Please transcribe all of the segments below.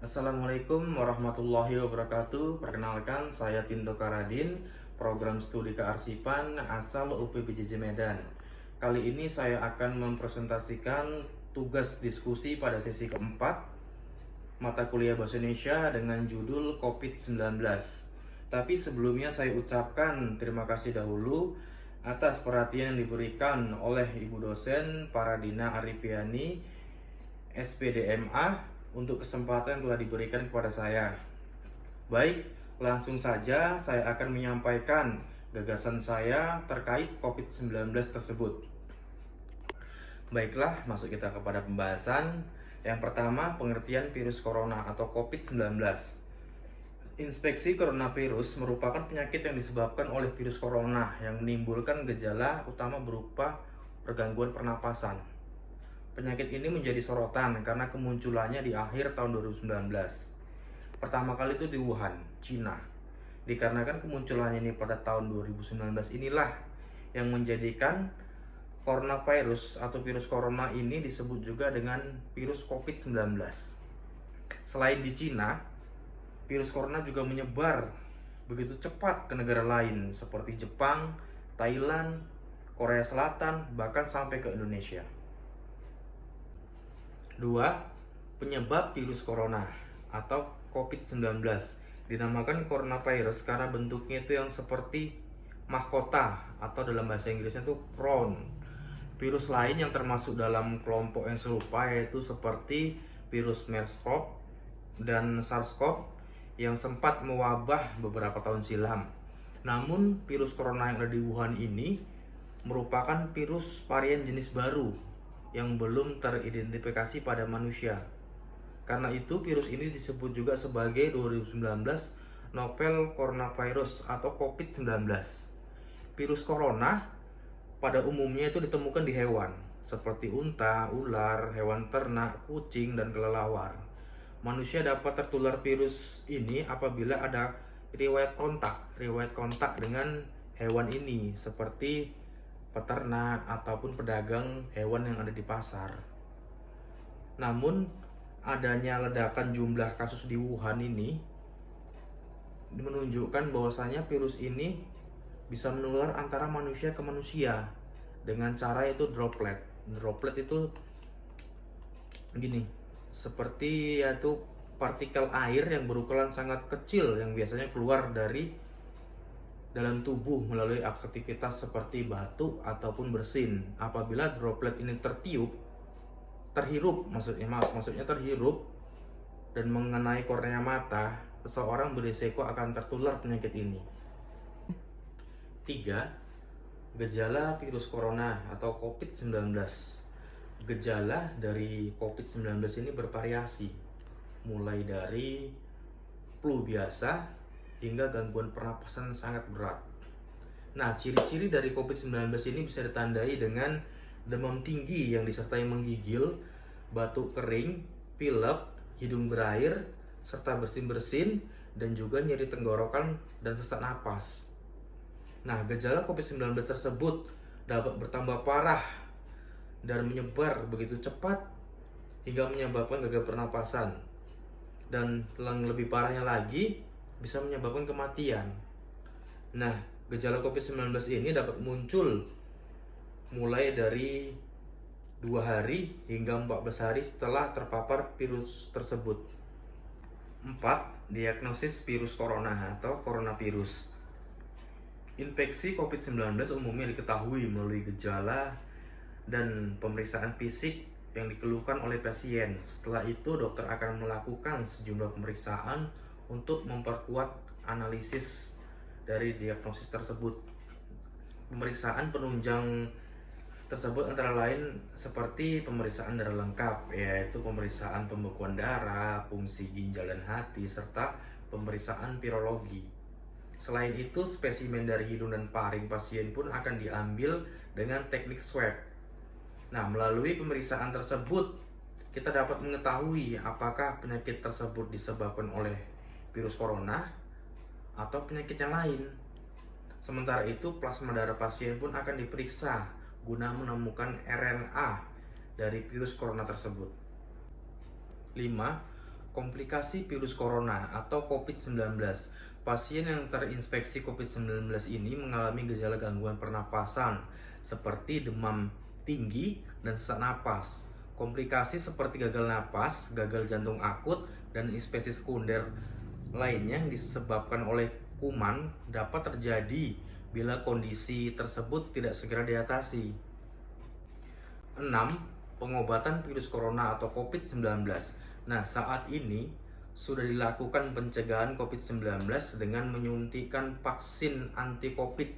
Assalamualaikum warahmatullahi wabarakatuh. Perkenalkan, saya Tinto Karadin, program studi kearsipan asal UPBJJ Medan. Kali ini saya akan mempresentasikan tugas diskusi pada sesi keempat mata kuliah Bahasa Indonesia dengan judul COVID-19. Tapi sebelumnya saya ucapkan terima kasih dahulu atas perhatian yang diberikan oleh Ibu dosen Paradina Aripiani, SPDMA, untuk kesempatan yang telah diberikan kepada saya. Baik, langsung saja saya akan menyampaikan gagasan saya terkait COVID-19 tersebut. Baiklah, masuk kita kepada pembahasan. Yang pertama, pengertian virus corona atau COVID-19. Infeksi coronavirus merupakan penyakit yang disebabkan oleh virus corona yang menimbulkan gejala utama berupa gangguan pernapasan. Penyakit ini menjadi sorotan karena kemunculannya di akhir tahun 2019. Pertama kali itu di Wuhan, Cina. Dikarenakan kemunculannya ini pada tahun 2019 inilah yang menjadikan coronavirus atau virus corona ini disebut juga dengan virus COVID-19. Selain di Cina, virus corona juga menyebar begitu cepat ke negara lain seperti Jepang, Thailand, Korea Selatan, bahkan sampai ke Indonesia. 2. Penyebab virus corona atau COVID-19 dinamakan coronavirus karena bentuknya itu yang seperti mahkota atau dalam bahasa Inggrisnya itu crown. Virus lain yang termasuk dalam kelompok yang serupa yaitu seperti virus MERS-CoV dan SARS-CoV yang sempat mewabah beberapa tahun silam. Namun virus corona yang ada di Wuhan ini merupakan virus varian jenis baru yang belum teridentifikasi pada manusia. Karena itu virus ini disebut juga sebagai 2019 novel coronavirus atau COVID-19. Virus corona pada umumnya itu ditemukan di hewan seperti unta, ular, hewan ternak, kucing, dan kelelawar. Manusia dapat tertular virus ini apabila ada riwayat kontak dengan hewan ini seperti peternak ataupun pedagang hewan yang ada di pasar. Namun adanya ledakan jumlah kasus di Wuhan ini menunjukkan bahwasanya virus ini bisa menular antara manusia ke manusia dengan cara yaitu droplet. Droplet itu gini, seperti yaitu partikel air yang berukuran sangat kecil yang biasanya keluar dari dalam tubuh melalui aktivitas seperti batuk ataupun bersin. Apabila droplet ini terhirup dan mengenai kornea mata, seseorang berisiko akan tertular penyakit ini. 3. Gejala virus corona atau COVID-19. Gejala dari COVID-19 ini bervariasi, mulai dari flu biasa hingga gangguan pernapasan sangat berat. Nah, ciri-ciri dari COVID-19 ini bisa ditandai dengan demam tinggi yang disertai menggigil, batuk kering, pilek, hidung berair, serta bersin-bersin, dan juga nyeri tenggorokan dan sesak napas. Nah, gejala COVID-19 tersebut dapat bertambah parah dan menyebar begitu cepat hingga menyebabkan gagal pernapasan. Dan yang lebih parahnya lagi, bisa menyebabkan kematian. Nah, gejala COVID-19 ini dapat muncul mulai dari 2 hari hingga 14 hari setelah terpapar virus tersebut. 4. Diagnosis virus corona atau coronavirus. Infeksi COVID-19 umumnya diketahui melalui gejala dan pemeriksaan fisik yang dikeluhkan oleh pasien. Setelah itu, dokter akan melakukan sejumlah pemeriksaan untuk memperkuat analisis dari diagnosis tersebut. Pemeriksaan penunjang tersebut antara lain seperti pemeriksaan darah lengkap, yaitu pemeriksaan pembekuan darah, fungsi ginjal dan hati, serta pemeriksaan virologi. Selain itu, spesimen dari hidung dan paring pasien pun akan diambil dengan teknik swab. Nah, melalui pemeriksaan tersebut kita dapat mengetahui apakah penyakit tersebut disebabkan oleh virus corona atau penyakit yang lain. Sementara itu, plasma darah pasien pun akan diperiksa guna menemukan RNA dari virus corona tersebut. 5. Komplikasi virus corona atau COVID-19. Pasien yang terinfeksi COVID-19 ini mengalami gejala gangguan pernapasan seperti demam tinggi dan sesak napas. Komplikasi seperti gagal napas, gagal jantung akut, dan infeksi sekunder lainnya yang disebabkan oleh kuman dapat terjadi bila kondisi tersebut tidak segera diatasi. 6. Pengobatan virus corona atau COVID-19. Nah, saat ini sudah dilakukan pencegahan COVID-19 dengan menyuntikkan vaksin anti-COVID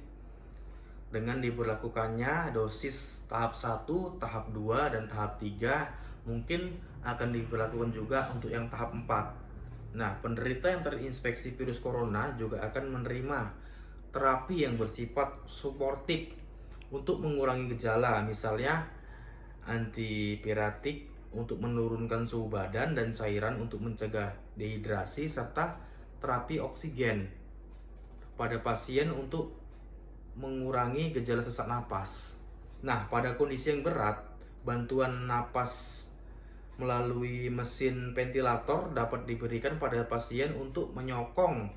dengan diberlakukannya dosis tahap 1, tahap 2, dan tahap 3. Mungkin akan diberlakukan juga untuk yang tahap 4. Nah, penderita yang terinfeksi virus corona juga akan menerima terapi yang bersifat suportif untuk mengurangi gejala, misalnya antipiretik untuk menurunkan suhu badan dan cairan untuk mencegah dehidrasi, serta terapi oksigen pada pasien untuk mengurangi gejala sesak napas. Nah, pada kondisi yang berat, bantuan napas melalui mesin ventilator dapat diberikan pada pasien untuk menyokong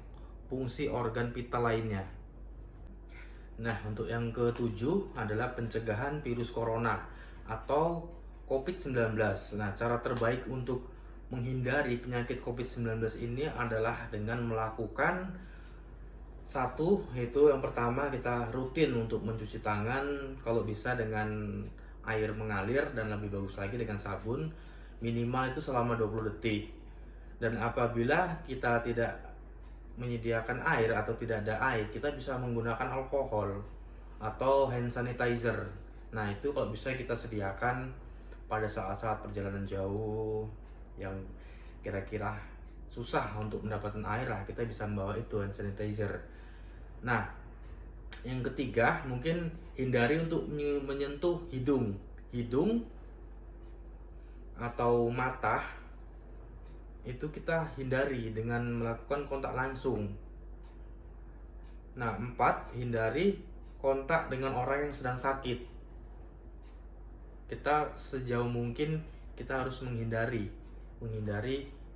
fungsi organ vital lainnya. Nah, untuk yang ketujuh adalah pencegahan virus corona atau COVID-19. Nah, cara terbaik untuk menghindari penyakit COVID-19 ini adalah dengan melakukan satu, yaitu yang pertama kita rutin untuk mencuci tangan, kalau bisa dengan air mengalir dan lebih bagus lagi dengan sabun, minimal itu selama 20 detik. Dan apabila kita tidak menyediakan air atau tidak ada air, kita bisa menggunakan alkohol atau hand sanitizer. Nah, itu kalau bisa kita sediakan pada saat-saat perjalanan jauh yang kira-kira susah untuk mendapatkan air lah, kita bisa membawa itu hand sanitizer. Nah, yang ketiga mungkin hindari untuk menyentuh hidung atau mata, itu kita hindari dengan melakukan kontak langsung. Nah, 4, hindari kontak dengan orang yang sedang sakit. Kita sejauh mungkin kita harus menghindari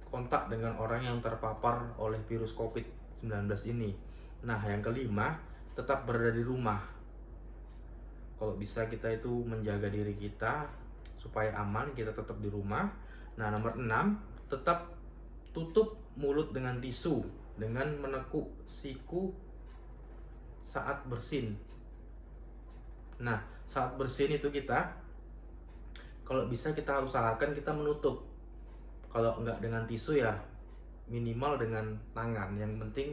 kontak dengan orang yang terpapar oleh virus COVID-19 ini. Nah, yang kelima, tetap berada di rumah. Kalau bisa kita itu menjaga diri kita supaya aman, kita tetap di rumah. Nah, nomor 6, tetap tutup mulut dengan tisu dengan menekuk siku saat bersin. Nah, saat bersin itu kita kalau bisa kita usahakan kita menutup. Kalau enggak dengan tisu ya minimal dengan tangan. Yang penting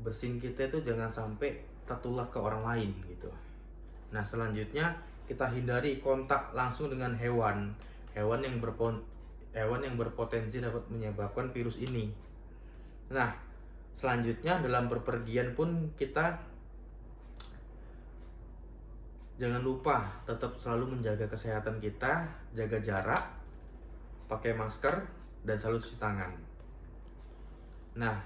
bersin kita itu jangan sampai tertular ke orang lain gitu. Nah, selanjutnya kita hindari kontak langsung dengan hewan yang berpotensi dapat menyebabkan virus ini. Nah, selanjutnya dalam bepergian pun kita jangan lupa tetap selalu menjaga kesehatan kita, jaga jarak, pakai masker, dan selalu cuci tangan. Nah,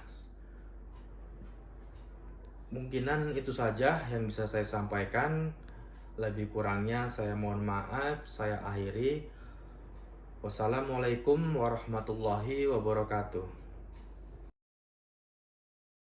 mungkinan itu saja yang bisa saya sampaikan. Lebih kurangnya saya mohon maaf, saya akhiri. Wassalamualaikum warahmatullahi wabarakatuh.